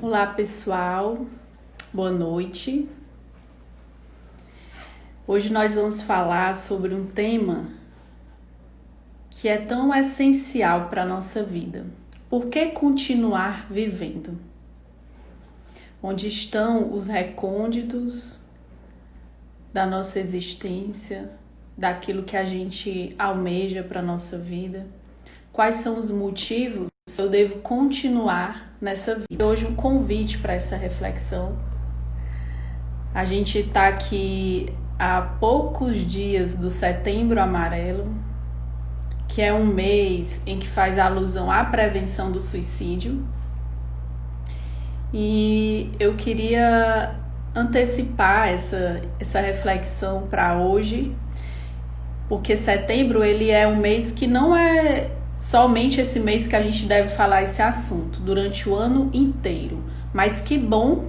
Olá pessoal, boa noite. Hoje nós vamos falar sobre um tema que é tão essencial para a nossa vida. Por que continuar vivendo? Onde estão os recônditos da nossa existência, daquilo que a gente almeja para a nossa vida? Quais são os motivos que eu devo continuar nessa vida? Hoje um convite para essa reflexão. A gente está aqui há poucos dias do Setembro Amarelo, que é um mês em que faz alusão à prevenção do suicídio. E eu queria antecipar essa reflexão para hoje, porque setembro ele é um mês que não é somente esse mês que a gente deve falar esse assunto, durante o ano inteiro. Mas que bom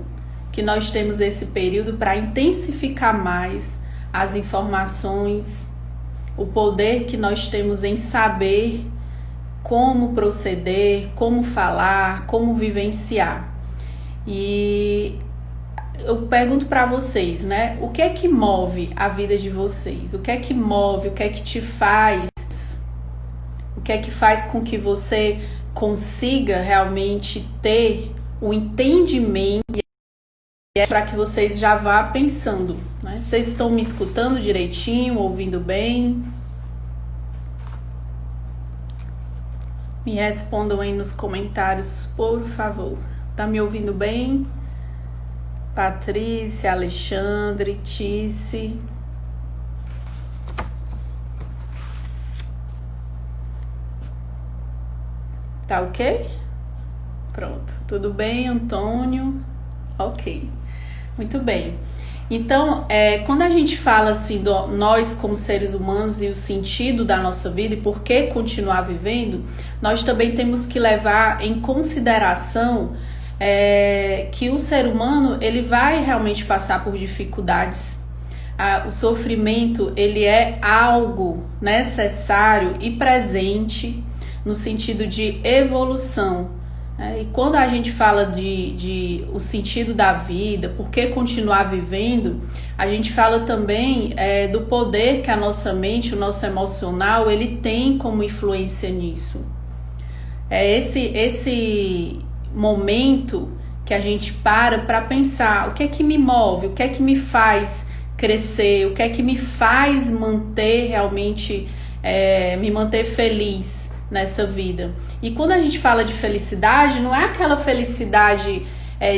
que nós temos esse período para intensificar mais as informações, o poder que nós temos em saber como proceder, como falar, como vivenciar. E eu pergunto para vocês, né? O que é que move a vida de vocês? O que é que move? O que é que te faz? O que é que faz com que você consiga realmente ter o entendimento para que vocês já vá pensando, né? Vocês estão me escutando direitinho, ouvindo bem? Me respondam aí nos comentários, por favor. Tá me ouvindo bem? Patrícia, Alexandre, Tice. Tá ok? Pronto. Tudo bem, Antônio? Ok. Muito bem. Então, quando a gente fala assim, nós como seres humanos e o sentido da nossa vida e por que continuar vivendo, nós também temos que levar em consideração que o ser humano ele vai realmente passar por dificuldades. O sofrimento ele é algo necessário e presente no sentido de evolução. E quando a gente fala de o sentido da vida, por que continuar vivendo, a gente fala também do poder que a nossa mente, o nosso emocional, ele tem como influência nisso. É esse momento que a gente para pensar o que é que me move, o que é que me faz crescer, o que é que me faz manter realmente, me manter feliz nessa vida. E quando a gente fala de felicidade, não é aquela felicidade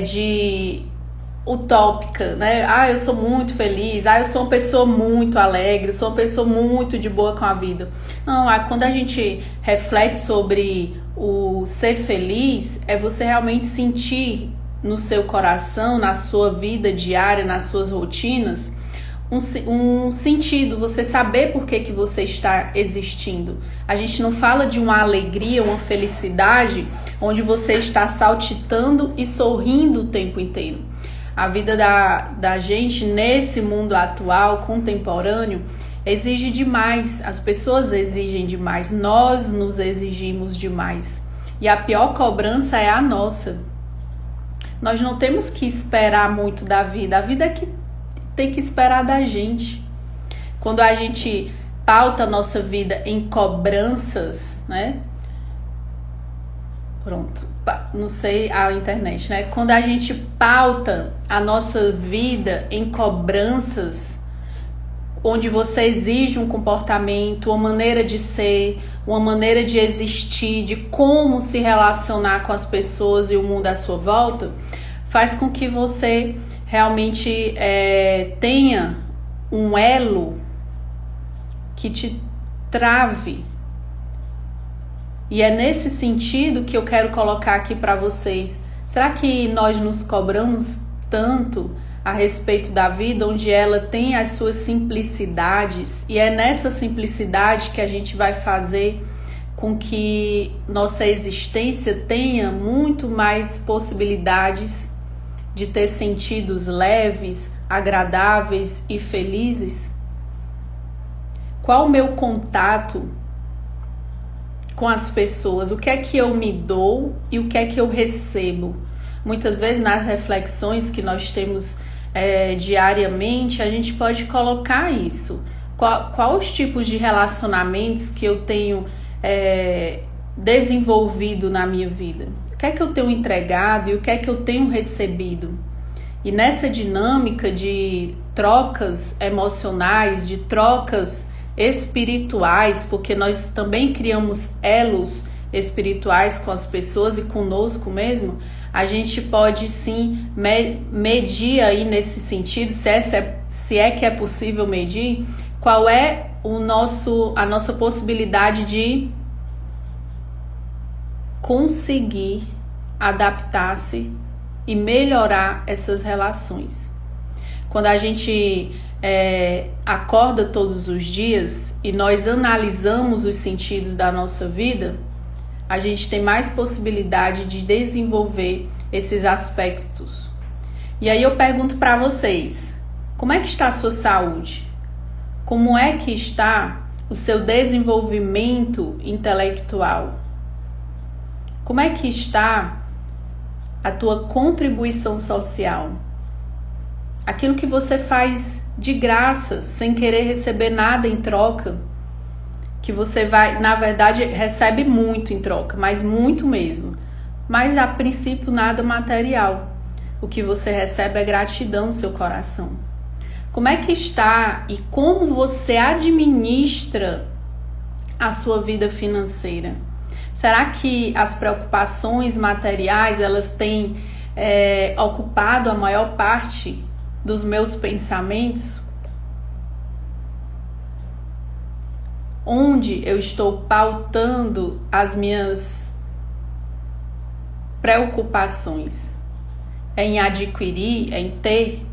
de utópica, né? Eu sou muito feliz, eu sou uma pessoa muito alegre, sou uma pessoa muito de boa com a vida. Não, quando a gente reflete sobre o ser feliz, é você realmente sentir no seu coração, na sua vida diária, nas suas rotinas, um sentido, você saber por que você está existindo. A gente não fala de uma alegria, uma felicidade onde você está saltitando e sorrindo o tempo inteiro. A vida da gente nesse mundo atual, contemporâneo, exige demais, as pessoas exigem demais, nós nos exigimos demais. E a pior cobrança é a nossa. Nós não temos que esperar muito da vida, a vida é que tem que esperar da gente. Quando a gente pauta a nossa vida em cobranças, né? Pronto, não sei a internet, né? Quando a gente pauta a nossa vida em cobranças, onde você exige um comportamento, uma maneira de ser, uma maneira de existir, de como se relacionar com as pessoas e o mundo à sua volta, faz com que você realmente tenha um elo que te trave. E é nesse sentido que eu quero colocar aqui para vocês. Será que nós nos cobramos tanto a respeito da vida, onde ela tem as suas simplicidades? E é nessa simplicidade que a gente vai fazer com que nossa existência tenha muito mais possibilidades de ter sentidos leves, agradáveis e felizes? Qual o meu contato com as pessoas? O que é que eu me dou e o que é que eu recebo? muitas vezes nas reflexões que nós temos diariamente, a gente pode colocar isso. Quais os tipos de relacionamentos que eu tenho desenvolvido na minha vida? O que é que eu tenho entregado e o que é que eu tenho recebido? E nessa dinâmica de trocas emocionais, de trocas espirituais, porque nós também criamos elos espirituais com as pessoas e conosco mesmo, a gente pode sim medir aí nesse sentido, se é que é possível medir, qual é a nossa possibilidade de conseguir adaptar-se e melhorar essas relações. Quando a gente acorda todos os dias e nós analisamos os sentidos da nossa vida, a gente tem mais possibilidade de desenvolver esses aspectos. E aí eu pergunto para vocês, como é que está a sua saúde? Como é que está o seu desenvolvimento intelectual? Como é que está a tua contribuição social? Aquilo que você faz de graça, sem querer receber nada em troca, que você na verdade, recebe muito em troca, mas muito mesmo. Mas a princípio nada material. O que você recebe é gratidão no seu coração. Como é que está e como você administra a sua vida financeira? Será que as preocupações materiais, elas têm ocupado a maior parte dos meus pensamentos? Onde eu estou pautando as minhas preocupações? É em adquirir, é em ter?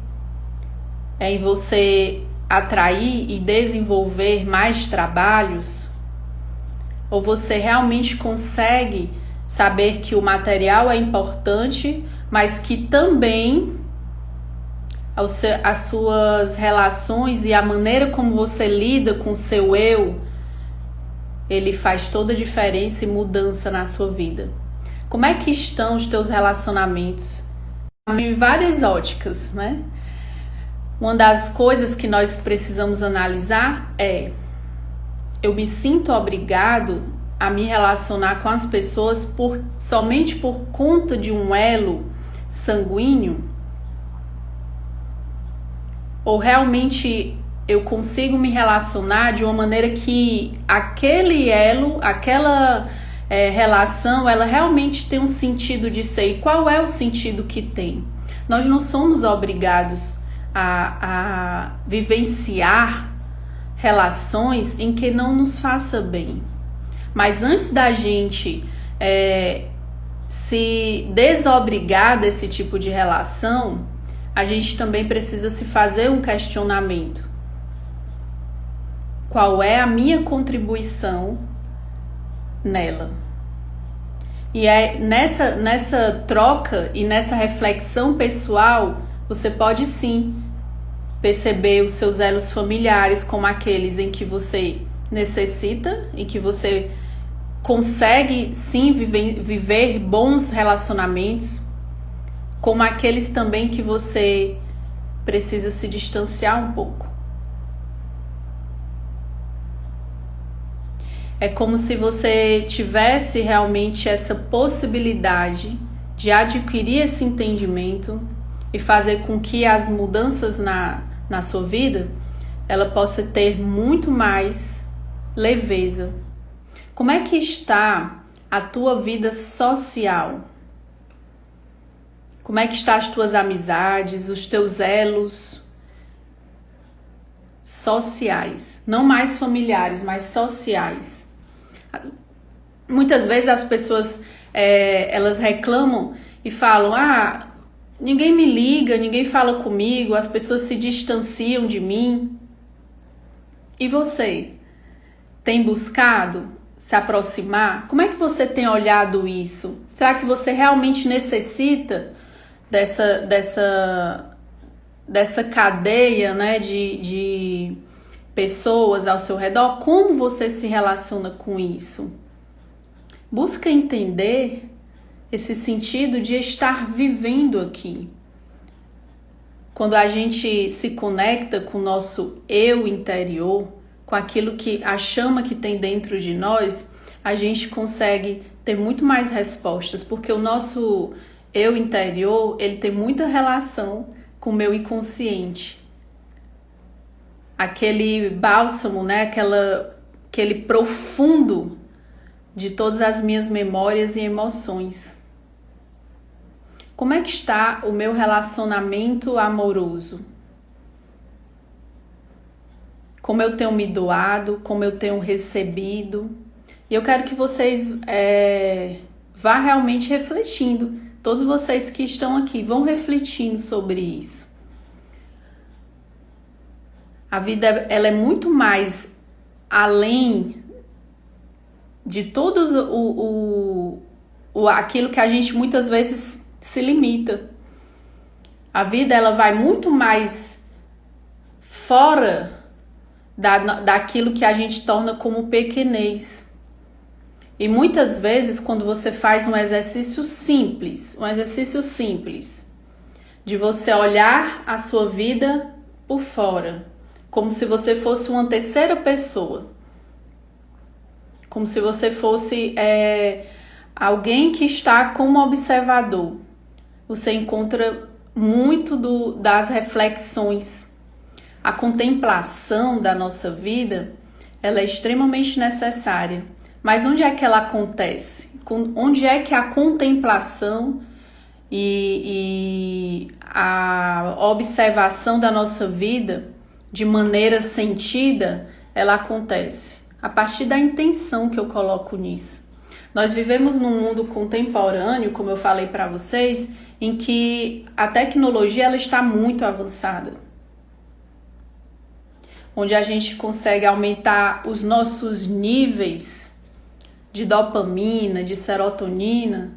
É em você atrair e desenvolver mais trabalhos? Ou você realmente consegue saber que o material é importante, mas que também as suas relações e a maneira como você lida com o seu eu, ele faz toda a diferença e mudança na sua vida? Como é que estão os teus relacionamentos? Em várias óticas, né? Uma das coisas que nós precisamos analisar é: eu me sinto obrigado a me relacionar com as pessoas somente por conta de um elo sanguíneo? Ou realmente eu consigo me relacionar de uma maneira que aquele elo, aquela relação, ela realmente tem um sentido de ser? E qual é o sentido que tem? Nós não somos obrigados a vivenciar relações em que não nos faça bem. Mas antes da gente se desobrigar desse tipo de relação, a gente também precisa se fazer um questionamento. Qual é a minha contribuição nela? E nessa troca e nessa reflexão pessoal, você pode sim perceber os seus elos familiares como aqueles em que você necessita, em que você consegue sim viver bons relacionamentos, como aqueles também que você precisa se distanciar um pouco. É como se você tivesse realmente essa possibilidade de adquirir esse entendimento e fazer com que as mudanças na sua vida, ela possa ter muito mais leveza. Como é que está a tua vida social? Como é que estão as tuas amizades, os teus elos sociais? Não mais familiares, mas sociais. Muitas vezes as pessoas elas reclamam e falam: ninguém me liga, ninguém fala comigo, as pessoas se distanciam de mim. E você tem buscado se aproximar? Como é que você tem olhado isso? Será que você realmente necessita dessa cadeia, né, de pessoas ao seu redor? Como você se relaciona com isso? Busca entender esse sentido de estar vivendo aqui. Quando a gente se conecta com o nosso eu interior, com aquilo que a chama que tem dentro de nós, a gente consegue ter muito mais respostas, porque o nosso eu interior, ele tem muita relação com o meu inconsciente. Aquele bálsamo, né? Aquele profundo de todas as minhas memórias e emoções. Como é que está o meu relacionamento amoroso? Como eu tenho me doado, como eu tenho recebido. E eu quero que vocês vá realmente refletindo. Todos vocês que estão aqui, vão refletindo sobre isso. A vida, ela é muito mais além de tudo aquilo que a gente muitas vezes se limita. A vida, ela vai muito mais fora daquilo que a gente torna como pequenez. E muitas vezes, quando você faz um exercício simples de você olhar a sua vida por fora, como se você fosse uma terceira pessoa, como se você fosse alguém que está como observador, você encontra muito das reflexões. A contemplação da nossa vida, ela é extremamente necessária. Mas onde é que ela acontece? Onde é que a contemplação e a observação da nossa vida de maneira sentida, ela acontece? A partir da intenção que eu coloco nisso. Nós vivemos num mundo contemporâneo, como eu falei para vocês, em que a tecnologia ela está muito avançada. Onde a gente consegue aumentar os nossos níveis de dopamina, de serotonina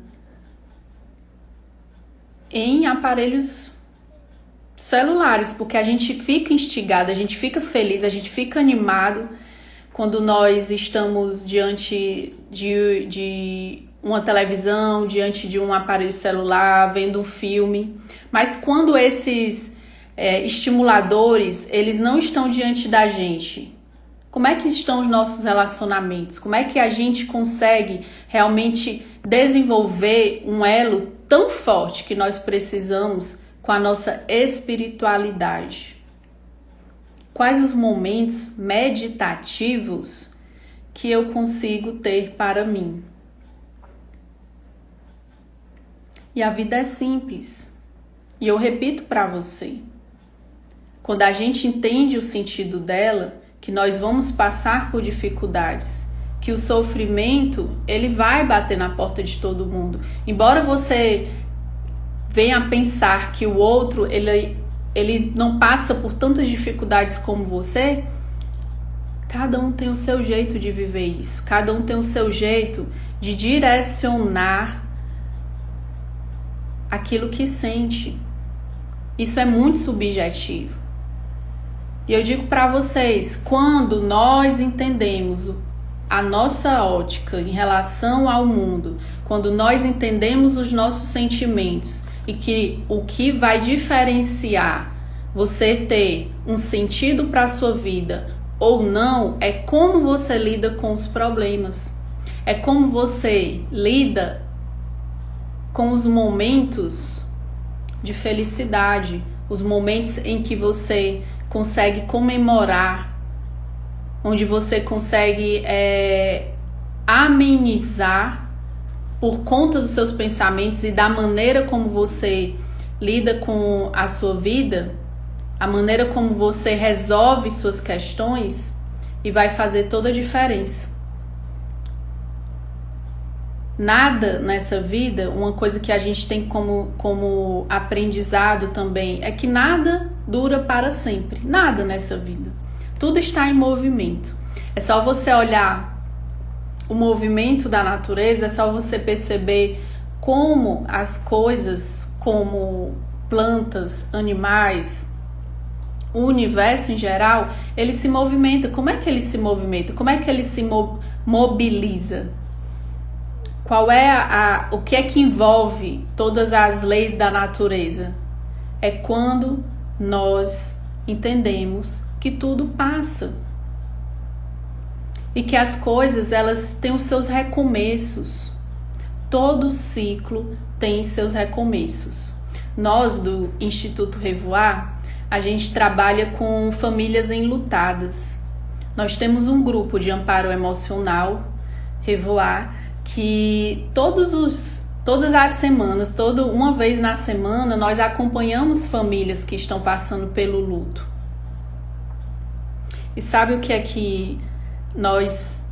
em aparelhos celulares, porque a gente fica instigado, a gente fica feliz, a gente fica animado quando nós estamos diante de uma televisão, diante de um aparelho celular, vendo um filme. Mas quando esses estimuladores, eles não estão diante da gente, como é que estão os nossos relacionamentos? Como é que a gente consegue realmente desenvolver um elo tão forte que nós precisamos com a nossa espiritualidade? Quais os momentos meditativos que eu consigo ter para mim? E a vida é simples. E eu repito para você, quando a gente entende o sentido dela, que nós vamos passar por dificuldades, que o sofrimento, ele vai bater na porta de todo mundo. Embora você venha a pensar que o outro, ele não passa por tantas dificuldades como você, cada um tem o seu jeito de viver isso. Cada um tem o seu jeito de direcionar aquilo que sente. Isso é muito subjetivo. E eu digo para vocês, quando nós entendemos a nossa ótica em relação ao mundo, quando nós entendemos os nossos sentimentos e que o que vai diferenciar você ter um sentido para a sua vida ou não é como você lida com os problemas, é como você lida com os momentos de felicidade, os momentos em que você consegue comemorar, onde você consegue amenizar por conta dos seus pensamentos e da maneira como você lida com a sua vida, a maneira como você resolve suas questões, e vai fazer toda a diferença. Nada nessa vida, uma coisa que a gente tem como aprendizado também, é que nada dura para sempre. Nada nessa vida. Tudo está em movimento. É só você olhar o movimento da natureza, é só você perceber como as coisas, como plantas, animais, o universo em geral, ele se movimenta. Como é que ele se movimenta? Como é que ele se mobiliza? Qual é o que é que envolve todas as leis da natureza? É quando nós entendemos que tudo passa e que as coisas elas têm os seus recomeços. Todo ciclo tem seus recomeços. Nós do Instituto Revoar, a gente trabalha com famílias enlutadas. Nós temos um grupo de amparo emocional, Revoar, que todas as semanas, uma vez na semana, nós acompanhamos famílias que estão passando pelo luto. E sabe o que é que nós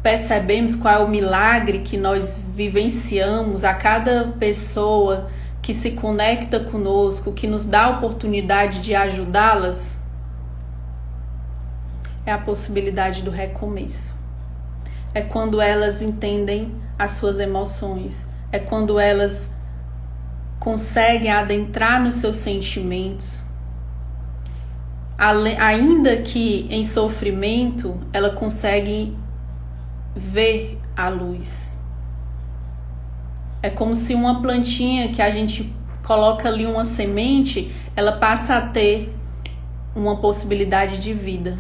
percebemos, qual é o milagre que nós vivenciamos a cada pessoa que se conecta conosco, que nos dá a oportunidade de ajudá-las? É a possibilidade do recomeço. É quando elas entendem as suas emoções. É quando elas conseguem adentrar nos seus sentimentos. Ainda que em sofrimento, ela consegue ver a luz. É como se uma plantinha que a gente coloca ali uma semente, ela passa a ter uma possibilidade de vida.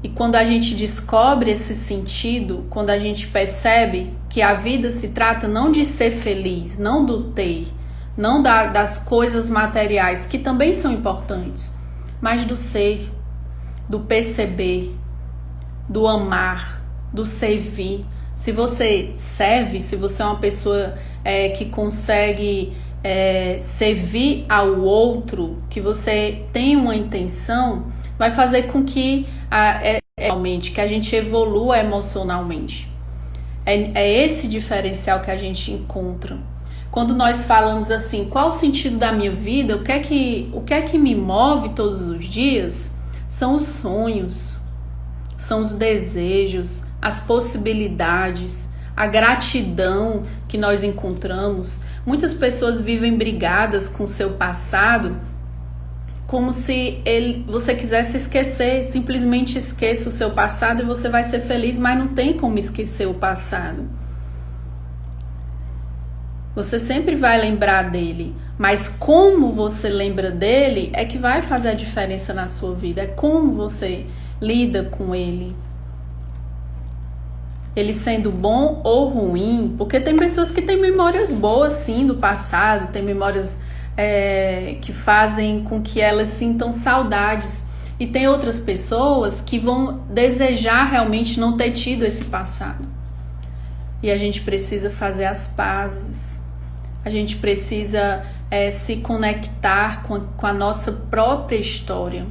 E quando a gente descobre esse sentido, quando a gente percebe que a vida se trata não de ser feliz, não do ter, não das coisas materiais, que também são importantes, mas do ser, do perceber, do amar, do servir. Se você serve, se você é uma pessoa que consegue servir ao outro, que você tem uma intenção, vai fazer com que que a gente evolua emocionalmente. É esse diferencial que a gente encontra. Quando nós falamos assim, qual o sentido da minha vida, o que é que me move todos os dias, são os sonhos, são os desejos, as possibilidades, a gratidão que nós encontramos. Muitas pessoas vivem brigadas com o seu passado, como se você quisesse esquecer, simplesmente esqueça o seu passado e você vai ser feliz, mas não tem como esquecer o passado. Você sempre vai lembrar dele, mas como você lembra dele é que vai fazer a diferença na sua vida, é como você lida com ele. Ele sendo bom ou ruim, porque tem pessoas que têm memórias boas sim do passado, tem memórias que fazem com que elas sintam saudades. E tem outras pessoas que vão desejar realmente não ter tido esse passado. E a gente precisa fazer as pazes. A gente precisa se conectar com a nossa própria história,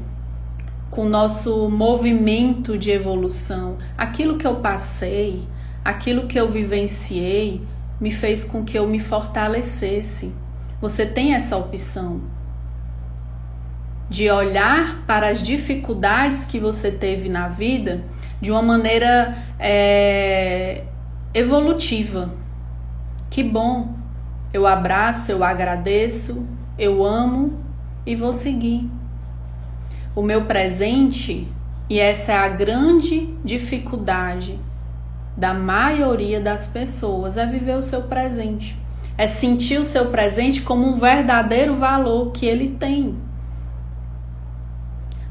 com o nosso movimento de evolução. Aquilo que eu passei, aquilo que eu vivenciei, me fez com que eu me fortalecesse. Você tem essa opção de olhar para as dificuldades que você teve na vida de uma maneira evolutiva. Que bom! Eu abraço, eu agradeço, eu amo e vou seguir. O meu presente, e essa é a grande dificuldade da maioria das pessoas, é viver o seu presente. É sentir o seu presente como um verdadeiro valor que ele tem.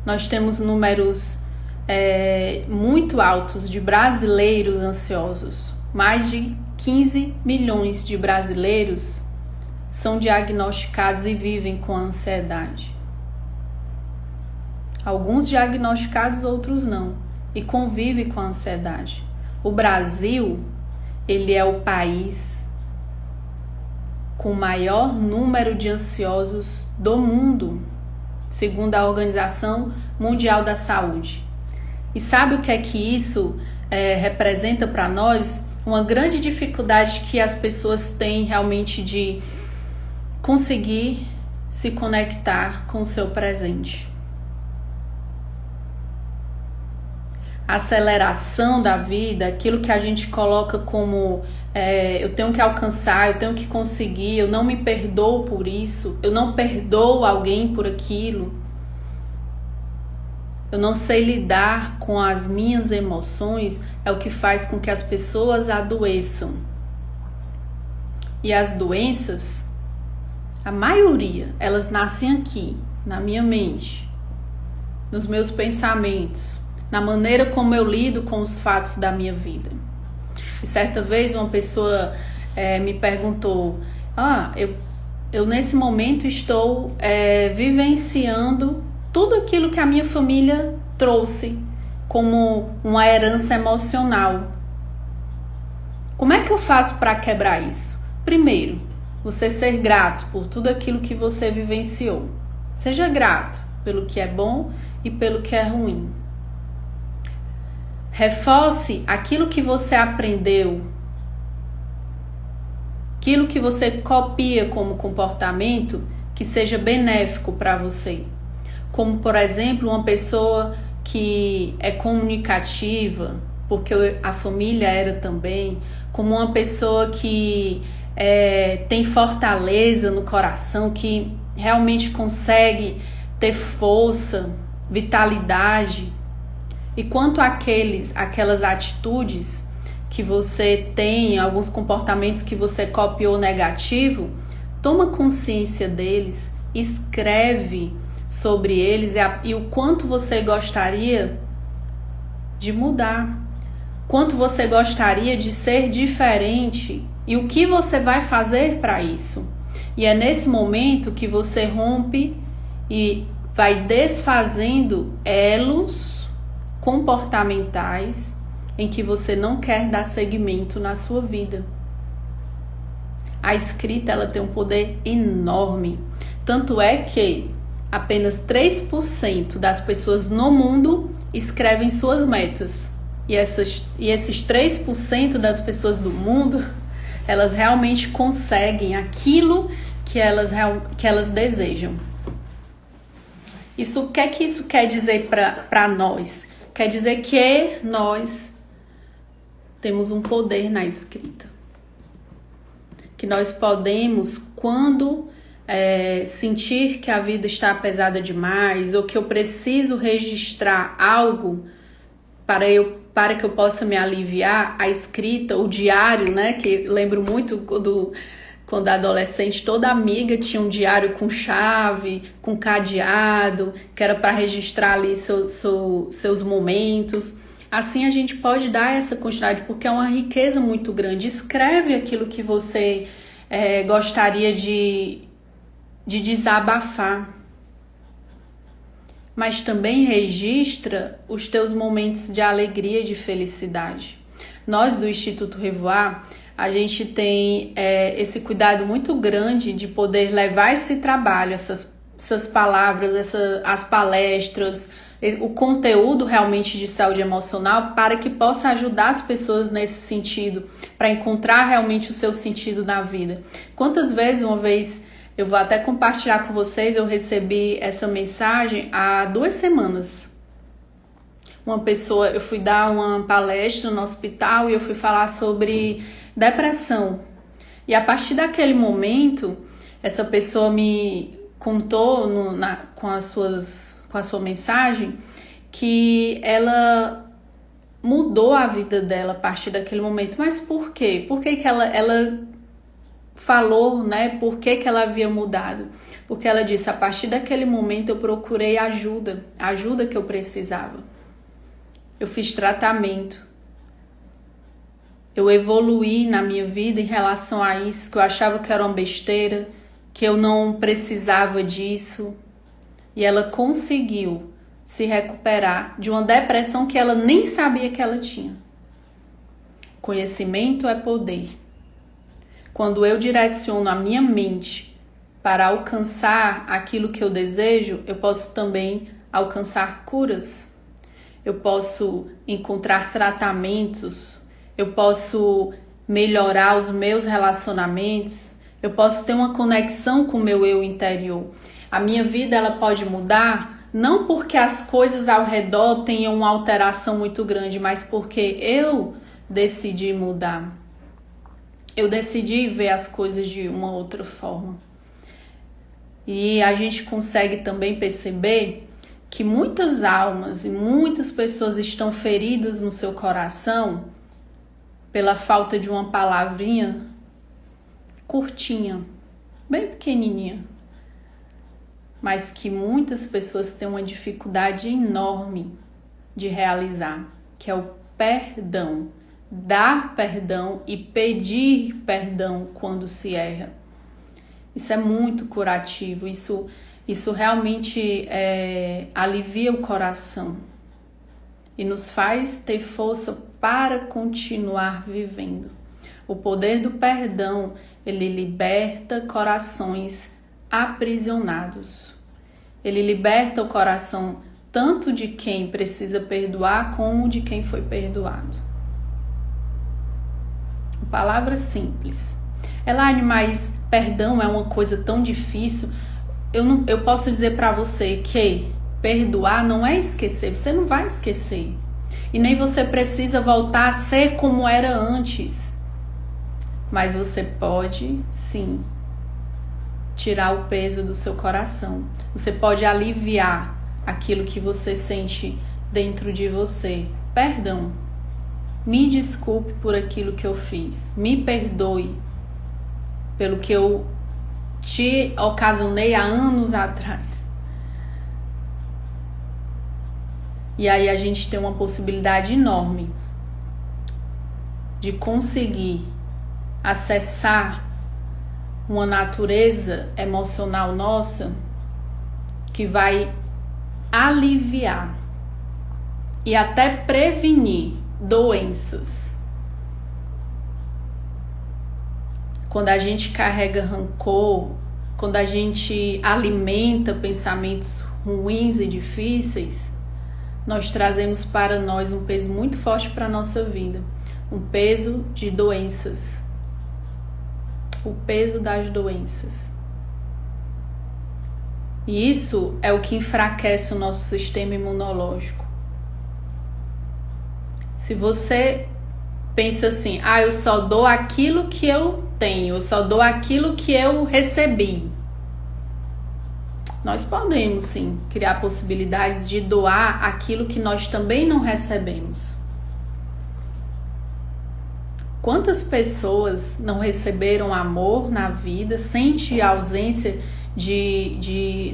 Nós temos números muito altos de brasileiros ansiosos. Mais de 15 milhões de brasileiros são diagnosticados e vivem com ansiedade. Alguns diagnosticados, outros não. E convivem com a ansiedade. O Brasil, ele é o país com o maior número de ansiosos do mundo, segundo a Organização Mundial da Saúde. E sabe o que é que isso representa para nós? Uma grande dificuldade que as pessoas têm realmente de conseguir se conectar com o seu presente. A aceleração da vida, aquilo que a gente coloca como eu tenho que alcançar, eu tenho que conseguir, eu não me perdoo por isso, eu não perdoo alguém por aquilo, eu não sei lidar com as minhas emoções, é o que faz com que as pessoas adoeçam. E as doenças, a maioria, elas nascem aqui, na minha mente, nos meus pensamentos, na maneira como eu lido com os fatos da minha vida. E certa vez uma pessoa me perguntou, eu nesse momento estou vivenciando tudo aquilo que a minha família trouxe como uma herança emocional. Como é que eu faço para quebrar isso? Primeiro, você ser grato por tudo aquilo que você vivenciou. Seja grato pelo que é bom e pelo que é ruim. Reforce aquilo que você aprendeu, aquilo que você copia como comportamento que seja benéfico para você. Como, por exemplo, uma pessoa que é comunicativa, porque a família era também, como uma pessoa que tem fortaleza no coração, que realmente consegue ter força, vitalidade. E quanto aquelas atitudes que você tem, alguns comportamentos que você copiou negativo, toma consciência deles, escreve sobre eles e o quanto você gostaria de mudar, quanto você gostaria de ser diferente e o que você vai fazer para isso. E é nesse momento que você rompe e vai desfazendo elos comportamentais em que você não quer dar seguimento na sua vida. A escrita, ela tem um poder enorme. Tanto é que apenas 3% das pessoas no mundo escrevem suas metas. E esses 3% das pessoas do mundo, elas realmente conseguem aquilo que elas desejam. O que é que isso quer dizer para nós? Quer dizer que nós temos um poder na escrita. Que nós podemos, quando sentir que a vida está pesada demais ou que eu preciso registrar algo para que eu possa me aliviar, a escrita, o diário, né? Que lembro muito quando adolescente, toda amiga tinha um diário com chave, com cadeado, que era para registrar ali seus momentos. Assim a gente pode dar essa quantidade, porque é uma riqueza muito grande. Escreve aquilo que você gostaria de desabafar. Mas também registra os teus momentos de alegria e de felicidade. Nós do Instituto Revoar, a gente tem esse cuidado muito grande de poder levar esse trabalho, essas palavras, as palestras, o conteúdo realmente de saúde emocional para que possa ajudar as pessoas nesse sentido, para encontrar realmente o seu sentido na vida. Quantas vezes, uma vez, eu vou até compartilhar com vocês, eu recebi essa mensagem há 2 semanas. Eu fui dar uma palestra no hospital e eu fui falar sobre depressão. E a partir daquele momento, essa pessoa me contou com a sua mensagem que ela mudou a vida dela a partir daquele momento. Mas por quê? Por que ela falou, né? Por que ela havia mudado? Porque ela disse, a partir daquele momento eu procurei a ajuda que eu precisava. Eu fiz tratamento. Eu evoluí na minha vida em relação a isso, que eu achava que era uma besteira, que eu não precisava disso. E ela conseguiu se recuperar de uma depressão que ela nem sabia que ela tinha. Conhecimento é poder. Quando eu direciono a minha mente para alcançar aquilo que eu desejo, eu posso também alcançar curas. Eu posso encontrar tratamentos, eu posso melhorar os meus relacionamentos, eu posso ter uma conexão com o meu eu interior. A minha vida ela pode mudar, não porque as coisas ao redor tenham uma alteração muito grande, mas porque eu decidi mudar. Eu decidi ver as coisas de uma outra forma. E a gente consegue também perceber que muitas almas e muitas pessoas estão feridas no seu coração pela falta de uma palavrinha curtinha, bem pequenininha, mas que muitas pessoas têm uma dificuldade enorme de realizar, que é o perdão. Dar perdão e pedir perdão quando se erra. Isso é muito curativo, isso realmente alivia o coração e nos faz ter força para continuar vivendo. O poder do perdão, ele liberta corações aprisionados. Ele liberta o coração tanto de quem precisa perdoar como de quem foi perdoado. Palavra simples. Elaine, mas perdão é uma coisa tão difícil. Eu posso dizer para você que perdoar não é esquecer. Você não vai esquecer. E nem você precisa voltar a ser como era antes. Mas você pode, sim, tirar o peso do seu coração. Você pode aliviar aquilo que você sente dentro de você. Perdão. Me desculpe por aquilo que eu fiz. Me perdoe pelo que eu te ocasionei há anos atrás. E aí a gente tem uma possibilidade enorme de conseguir acessar uma natureza emocional nossa que vai aliviar e até prevenir doenças. Quando a gente carrega rancor, quando a gente alimenta pensamentos ruins e difíceis, nós trazemos para nós um peso muito forte para a nossa vida, um peso de doenças, o peso das doenças. E isso é o que enfraquece o nosso sistema imunológico. Se você pensa assim, eu só dou aquilo que eu tenho, eu só dou aquilo que eu recebi. Nós podemos sim criar possibilidades de doar aquilo que nós também não recebemos. Quantas pessoas não receberam amor na vida, sente a ausência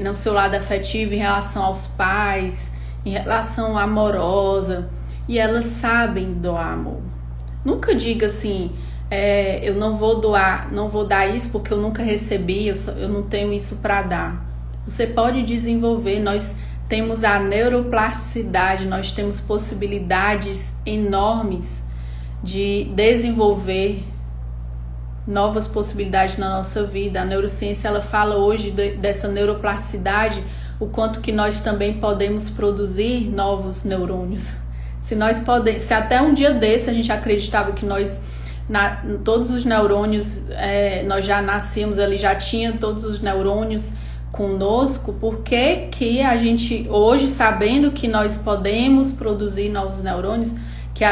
no seu lado afetivo em relação aos pais, em relação amorosa, e elas sabem doar amor. Nunca diga assim, eu não vou dar isso porque eu nunca recebi, eu não tenho isso para dar. Você pode desenvolver, nós temos a neuroplasticidade, nós temos possibilidades enormes de desenvolver novas possibilidades na nossa vida. A neurociência ela fala hoje dessa neuroplasticidade, o quanto que nós também podemos produzir novos neurônios. Se até um dia desse a gente acreditava que todos os neurônios, nós já nascíamos ali, já tinha todos os neurônios conosco, por que que a gente hoje, sabendo que nós podemos produzir novos neurônios, que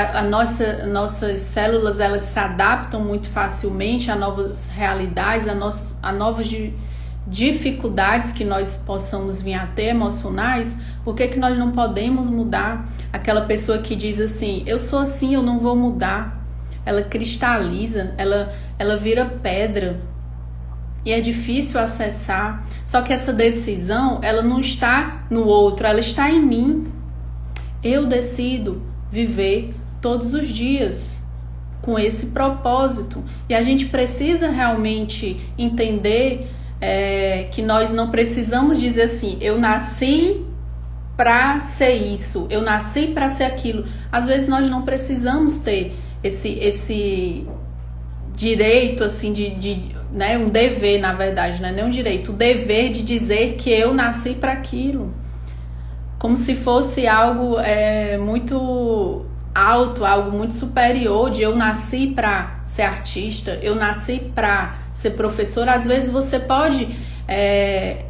nossas células elas se adaptam muito facilmente a novas realidades, a novas dificuldades que nós possamos vir a ter emocionais, por que que nós não podemos mudar? Aquela pessoa que diz assim, eu sou assim, eu não vou mudar, ela cristaliza, ela vira pedra e é difícil acessar. Só que essa decisão, ela não está no outro, ela está em mim. Eu decido viver todos os dias com esse propósito, e a gente precisa realmente entender que nós não precisamos dizer assim, eu nasci para ser isso, eu nasci para ser aquilo. Às vezes nós não precisamos ter esse direito assim né, um dever, na verdade, não é nem um direito, o dever de dizer que eu nasci para aquilo, como se fosse algo muito alto, algo muito superior, de eu nasci para ser artista, eu nasci para ser professora. Às vezes você pode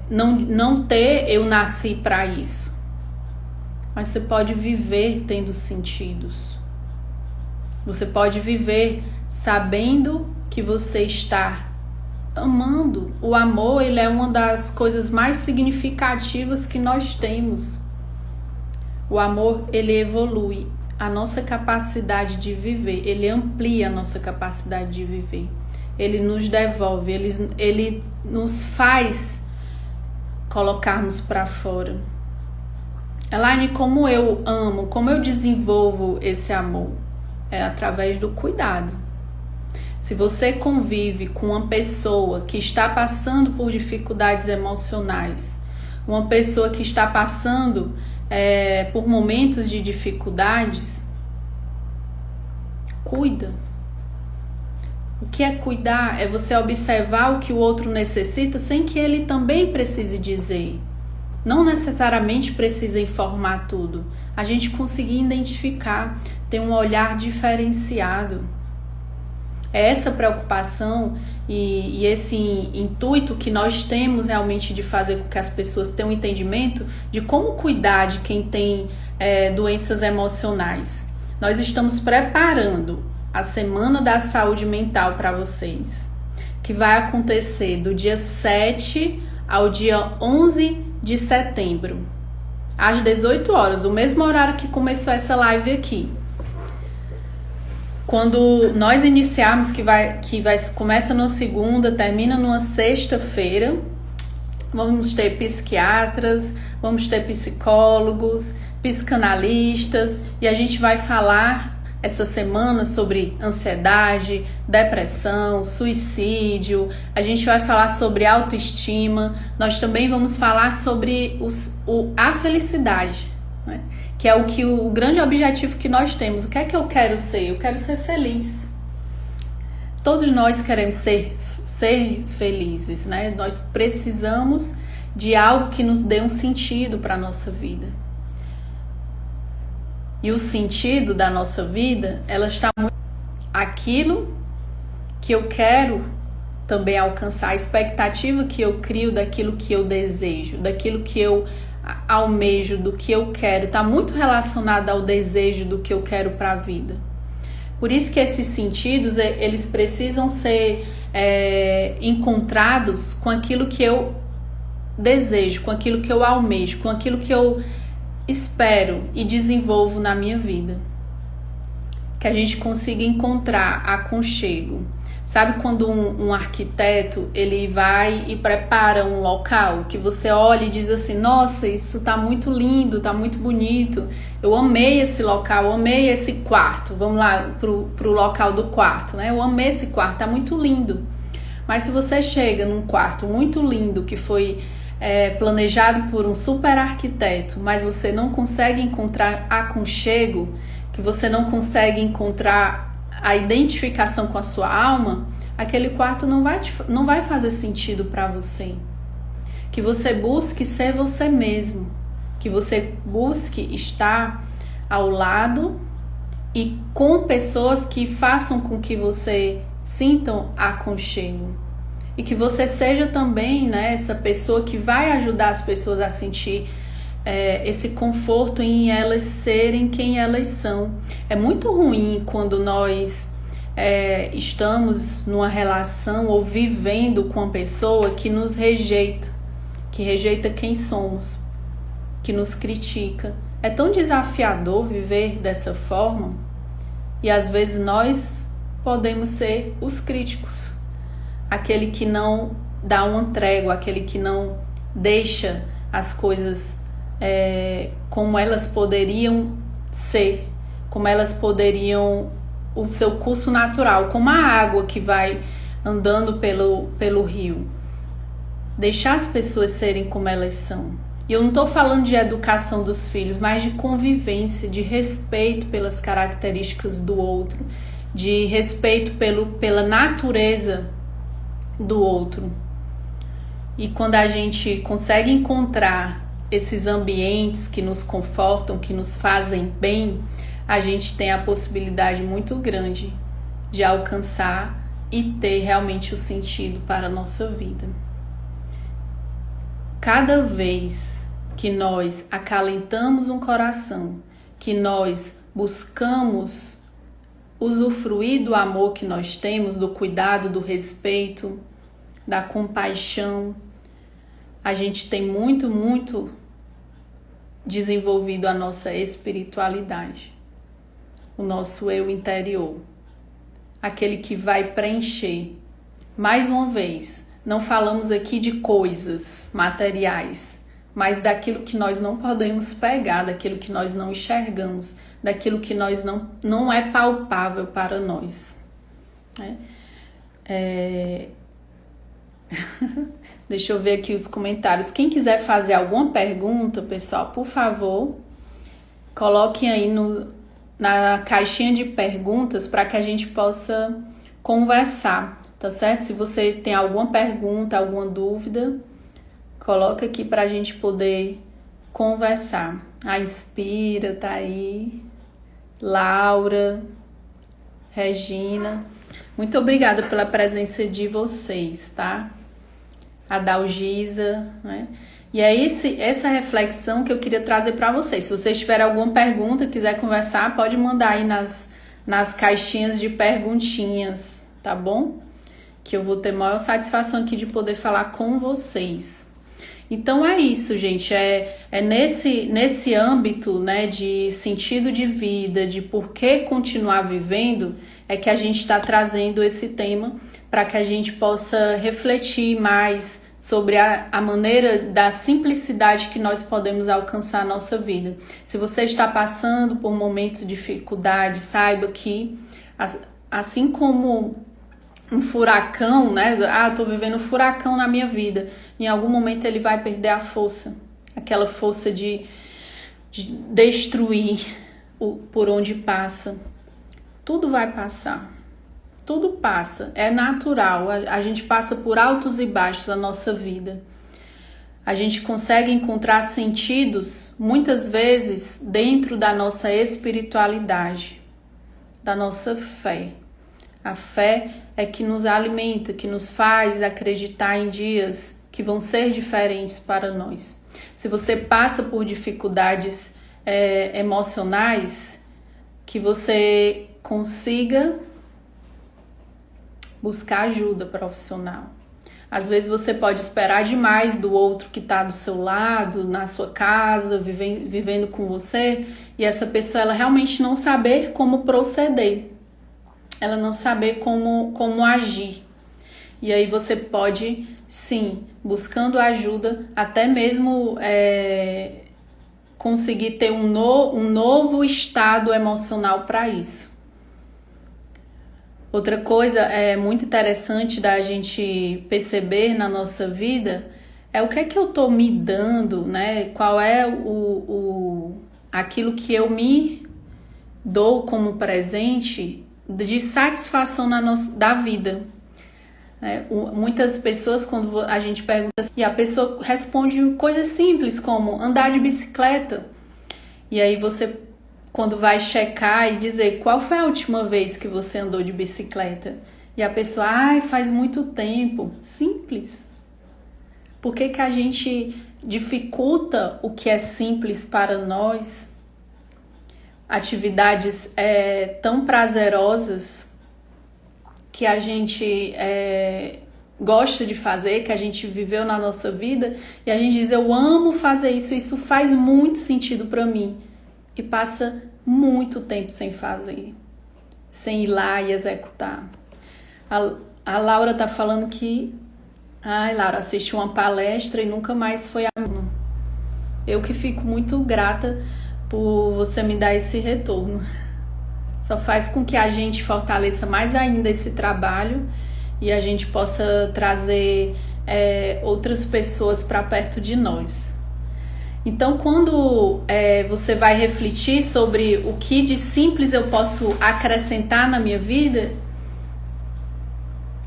não ter eu nasci para isso, mas você pode viver tendo sentidos. Você pode viver sabendo que você está amando. O amor, ele é uma das coisas mais significativas que nós temos. O amor, ele evolui a nossa capacidade de viver, ele amplia a nossa capacidade de viver. Ele nos devolve, ele nos faz colocarmos para fora. Elaine, como eu amo, como eu desenvolvo esse amor? É através do cuidado. Se você convive com uma pessoa que está passando por dificuldades emocionais, uma pessoa que está passando por momentos de dificuldades, cuida. O que é cuidar? É você observar o que o outro necessita sem que ele também precise dizer. Não necessariamente precisa informar tudo. A gente conseguir identificar, ter um olhar diferenciado. É essa preocupação e esse intuito que nós temos realmente de fazer com que as pessoas tenham um entendimento de como cuidar de quem tem doenças emocionais. Nós estamos preparando a Semana da Saúde Mental para vocês, que vai acontecer do dia 7 ao dia 11 de setembro, às 18 horas, o mesmo horário que começou essa live aqui. Quando nós iniciarmos, começa na segunda, termina numa sexta-feira, vamos ter psiquiatras, vamos ter psicólogos, psicanalistas, e a gente vai falar essa semana sobre ansiedade, depressão, suicídio, a gente vai falar sobre autoestima, nós também vamos falar sobre a felicidade, né? Que é o grande objetivo que nós temos. O que é que eu quero ser? Eu quero ser feliz. Todos nós queremos ser felizes, né? Nós precisamos de algo que nos dê um sentido para a nossa vida. E o sentido da nossa vida, ela está muito aquilo que eu quero também alcançar, a expectativa que eu crio daquilo que eu desejo, daquilo que eu almejo, do que eu quero, está muito relacionado ao desejo do que eu quero para a vida. Por isso que esses sentidos, eles precisam ser encontrados com aquilo que eu desejo, com aquilo que eu almejo, com aquilo que eu espero e desenvolvo na minha vida. Que a gente consiga encontrar aconchego. Sabe quando um arquiteto, ele vai e prepara um local, que você olha e diz assim, nossa, isso tá muito lindo, tá muito bonito, eu amei esse local, eu amei esse quarto, vamos lá pro local do quarto, né? Eu amei esse quarto, tá muito lindo. Mas se você chega num quarto muito lindo, que foi planejado por um super arquiteto, mas você não consegue encontrar aconchego, que você não consegue encontrar a identificação com a sua alma, aquele quarto não vai fazer sentido para você. Que você busque ser você mesmo, que você busque estar ao lado e com pessoas que façam com que você sintam aconchego. E que você seja também, né, essa pessoa que vai ajudar as pessoas a sentir esse conforto em elas serem quem elas são. É muito ruim quando nós estamos numa relação ou vivendo com uma pessoa que nos rejeita, que rejeita quem somos, que nos critica. É tão desafiador viver dessa forma e às vezes nós podemos ser os críticos, aquele que não dá uma trégua, aquele que não deixa as coisas como elas poderiam ser, como elas poderiam, o seu curso natural, como a água que vai andando pelo rio. Deixar as pessoas serem como elas são. E eu não estou falando de educação dos filhos, mas de convivência, de respeito pelas características do outro, de respeito pela natureza do outro. E quando a gente consegue encontrar esses ambientes que nos confortam, que nos fazem bem, a gente tem a possibilidade muito grande de alcançar e ter realmente o sentido para a nossa vida. Cada vez que nós acalentamos um coração, que nós buscamos usufruir do amor que nós temos, do cuidado, do respeito, da compaixão, a gente tem muito desenvolvido a nossa espiritualidade, o nosso eu interior, aquele que vai preencher. Mais uma vez, não falamos aqui de coisas materiais, mas daquilo que nós não podemos pegar, daquilo que nós não enxergamos, daquilo que nós não é palpável para nós. Deixa eu ver aqui os comentários. Quem quiser fazer alguma pergunta, pessoal, por favor, coloquem aí na caixinha de perguntas para que a gente possa conversar, tá certo? Se você tem alguma pergunta, alguma dúvida, coloca aqui para a gente poder conversar. A Inspira tá aí, Laura, Regina, muito obrigada pela presença de vocês, tá? A Dalgisa, né? E é essa reflexão que eu queria trazer para vocês. Se vocês tiverem alguma pergunta, quiser conversar, pode mandar aí nas caixinhas de perguntinhas, tá bom? Que eu vou ter maior satisfação aqui de poder falar com vocês. Então é isso, gente, é nesse âmbito, né, de sentido de vida, de por que continuar vivendo, é que a gente está trazendo esse tema para que a gente possa refletir mais sobre a maneira da simplicidade que nós podemos alcançar a nossa vida. Se você está passando por momentos de dificuldade, saiba que, assim como um furacão, né? Tô vivendo um furacão na minha vida. Em algum momento ele vai perder a força, aquela força de destruir por onde passa. Tudo vai passar. Tudo passa. É natural. A gente passa por altos e baixos na nossa vida. A gente consegue encontrar sentidos, muitas vezes, dentro da nossa espiritualidade, da nossa fé. A fé é que nos alimenta, que nos faz acreditar em dias que vão ser diferentes para nós. Se você passa por dificuldades emocionais, que você consiga buscar ajuda profissional. Às vezes você pode esperar demais do outro que está do seu lado, na sua casa, vivendo com você, e essa pessoa ela realmente não saber como proceder. Ela não saber como agir. E aí você pode, sim, buscando ajuda, até mesmo conseguir ter um novo estado emocional para isso. Outra coisa muito interessante da gente perceber na nossa vida é o que é que eu estou me dando, né? Qual é aquilo que eu me dou como presente de satisfação da vida. Muitas pessoas, quando a gente pergunta e a pessoa responde coisas simples como andar de bicicleta, e aí você, quando vai checar e dizer qual foi a última vez que você andou de bicicleta, e a pessoa, faz muito tempo. Simples. Por que a gente dificulta o que é simples para nós? Atividades tão prazerosas que a gente gosta de fazer, que a gente viveu na nossa vida, e a gente diz, eu amo fazer isso faz muito sentido para mim, e passa muito tempo sem fazer, sem ir lá e executar. A Laura tá falando que Laura assistiu uma palestra e nunca mais foi aluno. Eu que fico muito grata por você me dar esse retorno. Só faz com que a gente fortaleça mais ainda esse trabalho e a gente possa trazer outras pessoas para perto de nós. Então, quando você vai refletir sobre o que de simples eu posso acrescentar na minha vida,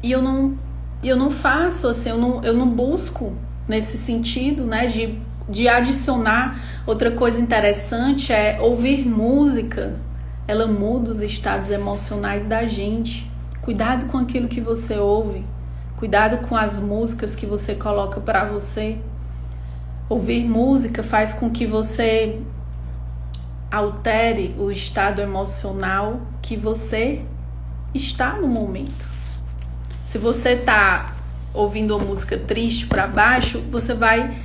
e eu não faço, assim, eu não busco nesse sentido, né, de adicionar. Outra coisa interessante é ouvir música. Ela muda os estados emocionais da gente. Cuidado com aquilo que você ouve. Cuidado com as músicas que você coloca para você. Ouvir música faz com que você altere o estado emocional que você está no momento. Se você está ouvindo uma música triste para baixo, você vai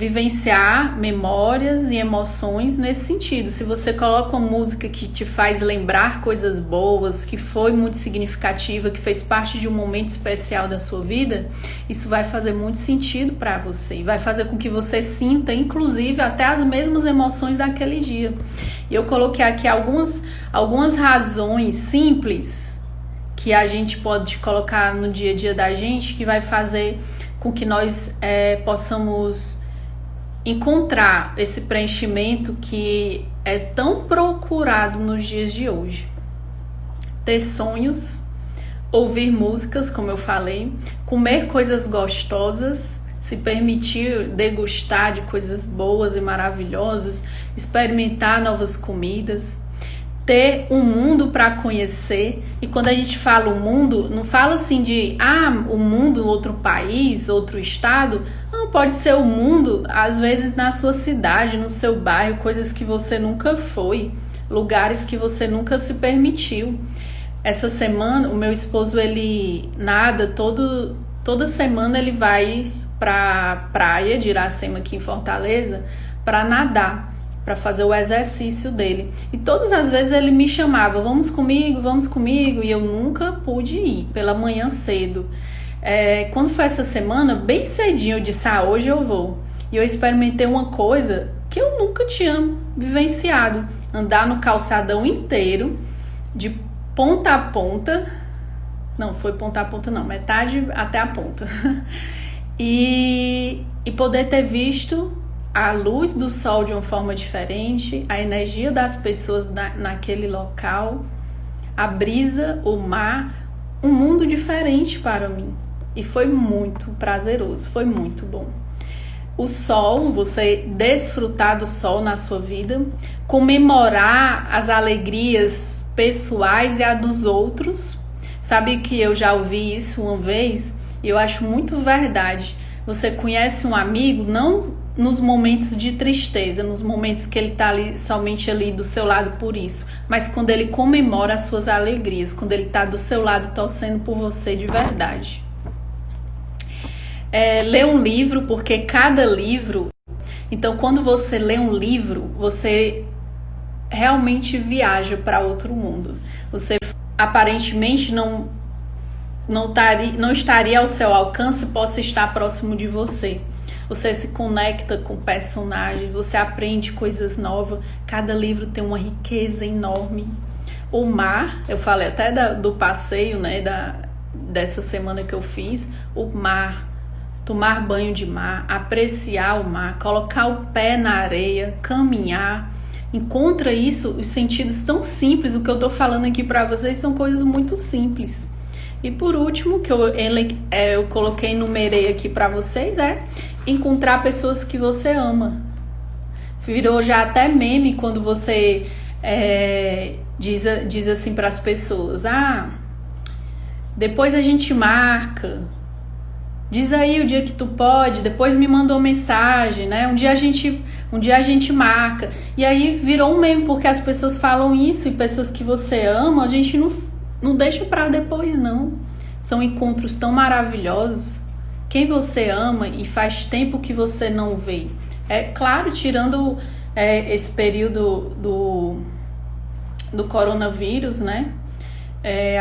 vivenciar memórias e emoções nesse sentido. Se você coloca uma música que te faz lembrar coisas boas, que foi muito significativa, que fez parte de um momento especial da sua vida, isso vai fazer muito sentido para você e vai fazer com que você sinta, inclusive, até as mesmas emoções daquele dia. E eu coloquei aqui algumas razões simples que a gente pode colocar no dia a dia da gente, que vai fazer com que nós possamos encontrar esse preenchimento que é tão procurado nos dias de hoje. Ter sonhos, ouvir músicas, como eu falei, comer coisas gostosas, se permitir degustar de coisas boas e maravilhosas, experimentar novas comidas, ter um mundo para conhecer. E quando a gente fala o mundo, não fala assim de o mundo, outro país, outro estado. Não, pode ser o mundo, às vezes na sua cidade, no seu bairro, coisas que você nunca foi, lugares que você nunca se permitiu. Essa semana, o meu esposo, ele nada, toda semana ele vai pra praia de Iracema, aqui em Fortaleza, para nadar, para fazer o exercício dele. E todas as vezes ele me chamava, vamos comigo, e eu nunca pude ir, pela manhã cedo. Quando foi essa semana, bem cedinho, eu disse, hoje eu vou. E eu experimentei uma coisa que eu nunca tinha vivenciado, andar no calçadão inteiro, de ponta a ponta, não foi ponta a ponta não, metade até a ponta, e poder ter visto a luz do sol de uma forma diferente, a energia das pessoas naquele local, a brisa, o mar, um mundo diferente para mim. E foi muito prazeroso, foi muito bom. O sol, você desfrutar do sol na sua vida, comemorar as alegrias pessoais e a dos outros. Sabe que eu já ouvi isso uma vez e eu acho muito verdade. Você conhece um amigo não nos momentos de tristeza, nos momentos que ele está ali, somente ali do seu lado por isso, mas quando ele comemora as suas alegrias, quando ele está do seu lado torcendo por você de verdade. Ler um livro, porque cada livro... Então, quando você lê um livro, você realmente viaja para outro mundo. Você aparentemente não estaria ao seu alcance, possa estar próximo de você. Você se conecta com personagens, você aprende coisas novas. Cada livro tem uma riqueza enorme. O mar, eu falei até do passeio, né, dessa semana que eu fiz. O mar, tomar banho de mar, apreciar o mar, colocar o pé na areia, caminhar. Encontra isso, os sentidos tão simples. O que eu tô falando aqui para vocês são coisas muito simples. E por último, que eu coloquei, numerei aqui para vocês, encontrar pessoas que você ama. Virou já até meme quando você diz assim para as pessoas, depois a gente marca, diz aí o dia que tu pode, depois me mandou mensagem, né? Um dia a gente marca. E aí virou um meme, porque as pessoas falam isso, e pessoas que você ama, a gente não deixa para depois, não. São encontros tão maravilhosos. Quem você ama e faz tempo que você não vê. Claro, tirando esse período do coronavírus, né?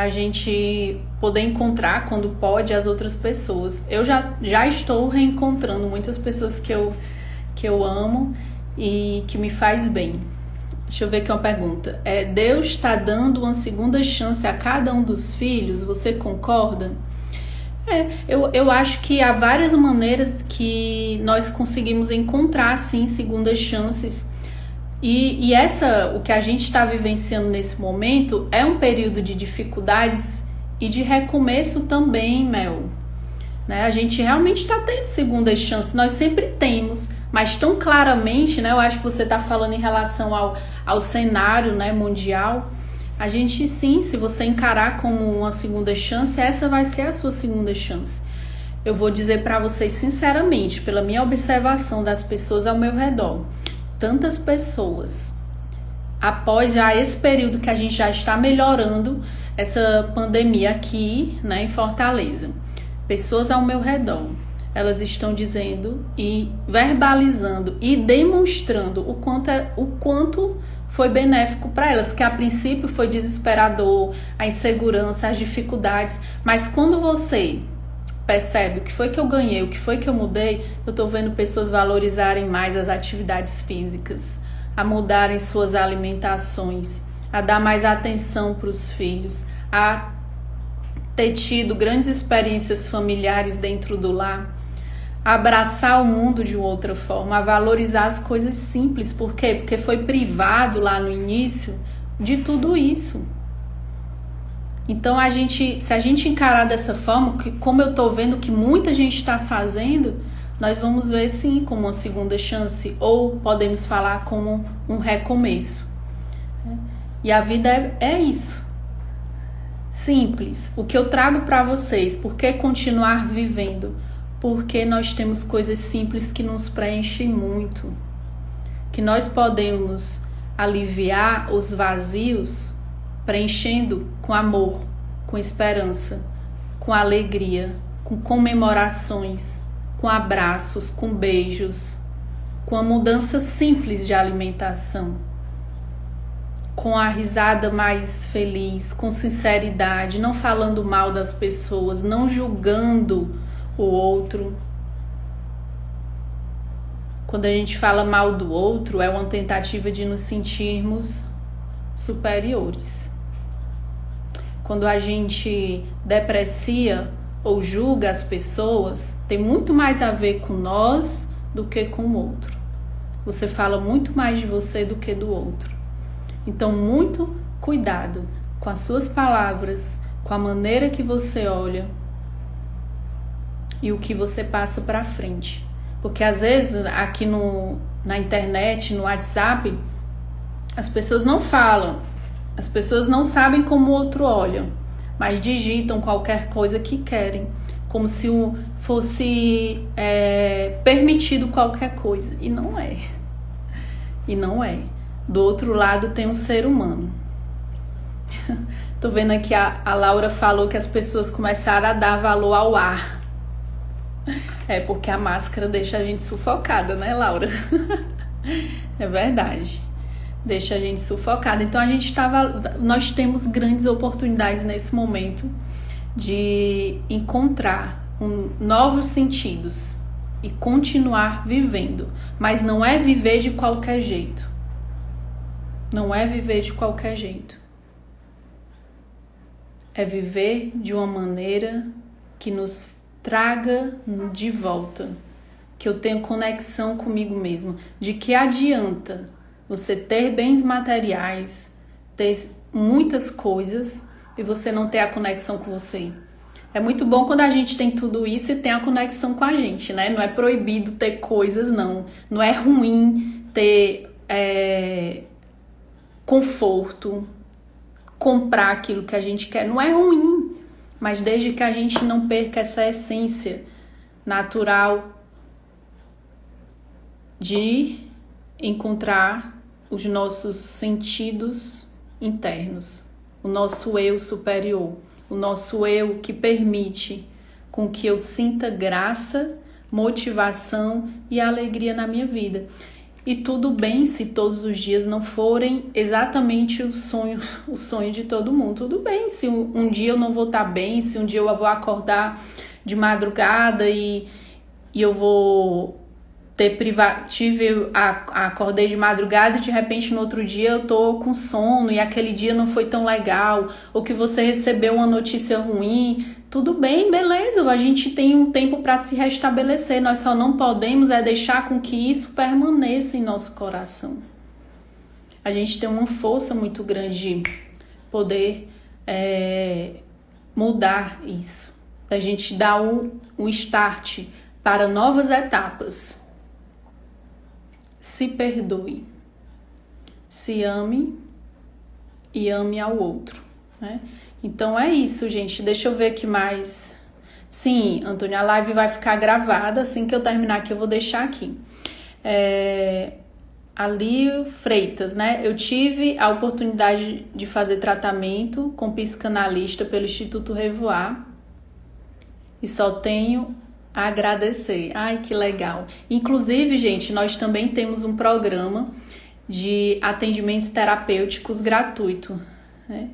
A gente poder encontrar, quando pode, as outras pessoas. Eu já estou reencontrando muitas pessoas que eu amo e que me faz bem. Deixa eu ver aqui uma pergunta. Deus está dando uma segunda chance a cada um dos filhos? Você concorda? Eu acho que há várias maneiras que nós conseguimos encontrar, sim, segundas chances. E o que a gente está vivenciando nesse momento é um período de dificuldades e de recomeço também, Mel. Né? A gente realmente está tendo segundas chances, nós sempre temos, mas tão claramente, né? Eu acho que você está falando em relação ao cenário, né, mundial. A gente sim, se você encarar como uma segunda chance, essa vai ser a sua segunda chance. Eu vou dizer para vocês sinceramente, pela minha observação das pessoas ao meu redor, tantas pessoas, após já esse período que a gente já está melhorando essa pandemia aqui, né, em Fortaleza, pessoas ao meu redor elas estão dizendo e verbalizando e demonstrando o quanto foi benéfico para elas, que a princípio foi desesperador, a insegurança, as dificuldades, mas quando você percebe o que foi que eu ganhei, o que foi que eu mudei, eu tô vendo pessoas valorizarem mais as atividades físicas, a mudarem suas alimentações, a dar mais atenção para os filhos, a ter tido grandes experiências familiares dentro do lar, a abraçar o mundo de outra forma, a valorizar as coisas simples. Por quê? Porque foi privado lá no início de tudo isso. Então, se a gente encarar dessa forma, como eu tô vendo que muita gente está fazendo, nós vamos ver sim como uma segunda chance, ou podemos falar como um recomeço. E a vida é isso. Simples. O que eu trago para vocês, por que continuar vivendo? Porque nós temos coisas simples que nos preenchem muito. Que nós podemos aliviar os vazios preenchendo com amor, com esperança, com alegria, com comemorações, com abraços, com beijos, com a mudança simples de alimentação, com a risada mais feliz, com sinceridade, não falando mal das pessoas, não julgando o outro. Quando a gente fala mal do outro, é uma tentativa de nos sentirmos superiores. Quando a gente deprecia ou julga as pessoas, tem muito mais a ver com nós do que com o outro. Você fala muito mais de você do que do outro. Então, muito cuidado com as suas palavras, com a maneira que você olha e o que você passa para frente. Porque às vezes aqui na internet, no WhatsApp, as pessoas não falam, as pessoas não sabem como o outro olha, mas digitam qualquer coisa que querem, como se fosse permitido qualquer coisa. E não é. E não é. Do outro lado tem um ser humano. Tô vendo aqui a Laura falou que as pessoas começaram a dar valor ao ar. É porque a máscara deixa a gente sufocada, né, Laura? É verdade. Deixa a gente sufocada. Então nós temos grandes oportunidades nesse momento de encontrar novos sentidos e continuar vivendo. Mas não é viver de qualquer jeito. Não é viver de qualquer jeito. É viver de uma maneira que nos traga de volta, que eu tenha conexão comigo mesmo. De que adianta você ter bens materiais, ter muitas coisas e você não ter a conexão com você? É muito bom quando a gente tem tudo isso e tem a conexão com a gente, né? Não é proibido ter coisas, não. Não é ruim ter conforto, comprar aquilo que a gente quer. Não é ruim. Mas desde que a gente não perca essa essência natural de encontrar os nossos sentidos internos, o nosso eu superior, o nosso eu que permite com que eu sinta graça, motivação e alegria na minha vida. E tudo bem se todos os dias não forem exatamente o sonho de todo mundo. Tudo bem se um dia eu não vou estar bem, se um dia eu vou acordar de madrugada e eu vou acordei de madrugada e de repente no outro dia eu tô com sono e aquele dia não foi tão legal, ou que você recebeu uma notícia ruim. Tudo bem, beleza, a gente tem um tempo para se restabelecer, nós só não podemos deixar com que isso permaneça em nosso coração. A gente tem uma força muito grande de poder mudar isso, da gente dar um start para novas etapas. Se perdoe, se ame e ame ao outro, né? Então é isso, gente. Deixa eu ver aqui mais. Sim, Antônia, a live vai ficar gravada. Assim que eu terminar aqui, eu vou deixar aqui. Ali, Freitas, né? Eu tive a oportunidade de fazer tratamento com psicanalista pelo Instituto Revoar e só tenho Agradecer. Ai, que legal. Inclusive, gente, nós também temos um programa de atendimentos terapêuticos gratuito, né?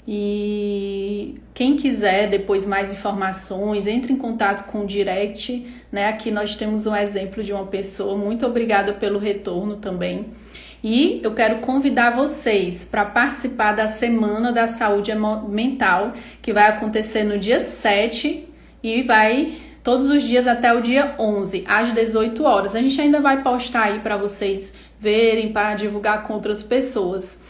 E quem quiser depois mais informações, entre em contato com o direct, né? Aqui nós temos um exemplo de uma pessoa. Muito obrigada pelo retorno também. E eu quero convidar vocês para participar da Semana da Saúde Mental, que vai acontecer no dia 7 e vai todos os dias até o dia 11, às 18 horas. A gente ainda vai postar aí para vocês verem, para divulgar com outras pessoas.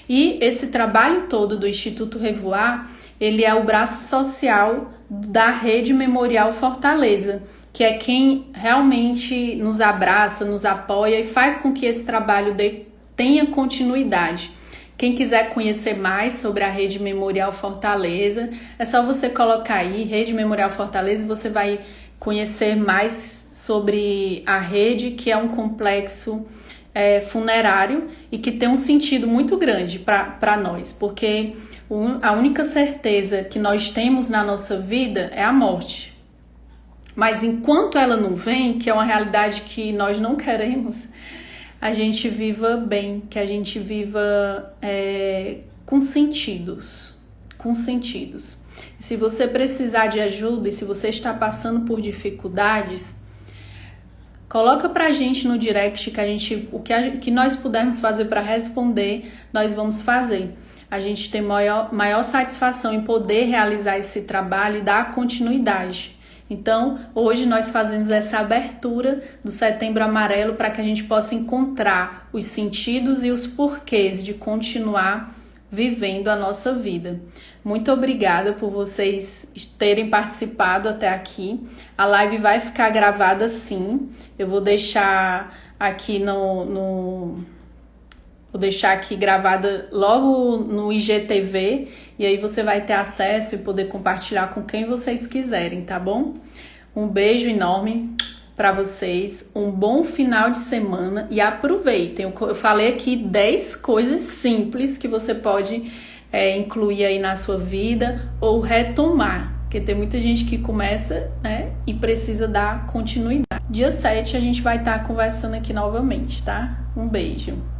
E esse trabalho todo do Instituto Revoar, ele é o braço social da Rede Memorial Fortaleza, que é quem realmente nos abraça, nos apoia e faz com que esse trabalho tenha continuidade. Quem quiser conhecer mais sobre a Rede Memorial Fortaleza, é só você colocar aí Rede Memorial Fortaleza e você vai conhecer mais sobre a rede, que é um complexo funerário e que tem um sentido muito grande para nós, porque a única certeza que nós temos na nossa vida é a morte. Mas enquanto ela não vem, que é uma realidade que nós não queremos, a gente viva bem, que a gente viva com sentidos, E se você precisar de ajuda e se você está passando por dificuldades, coloca pra gente no direct que que nós pudermos fazer para responder, nós vamos fazer. A gente tem maior satisfação em poder realizar esse trabalho e dar continuidade. Então, hoje nós fazemos essa abertura do Setembro Amarelo para que a gente possa encontrar os sentidos e os porquês de continuar vivendo a nossa vida. Muito obrigada por vocês terem participado até aqui. A live vai ficar gravada sim. Eu vou deixar aqui vou deixar aqui gravada logo no IGTV e aí você vai ter acesso e poder compartilhar com quem vocês quiserem, tá bom? Um beijo enorme para vocês, um bom final de semana e aproveitem. Eu falei aqui 10 coisas simples que você pode incluir aí na sua vida ou retomar, porque tem muita gente que começa, né, e precisa dar continuidade. Dia 7 a gente vai estar conversando aqui novamente, tá? Um beijo.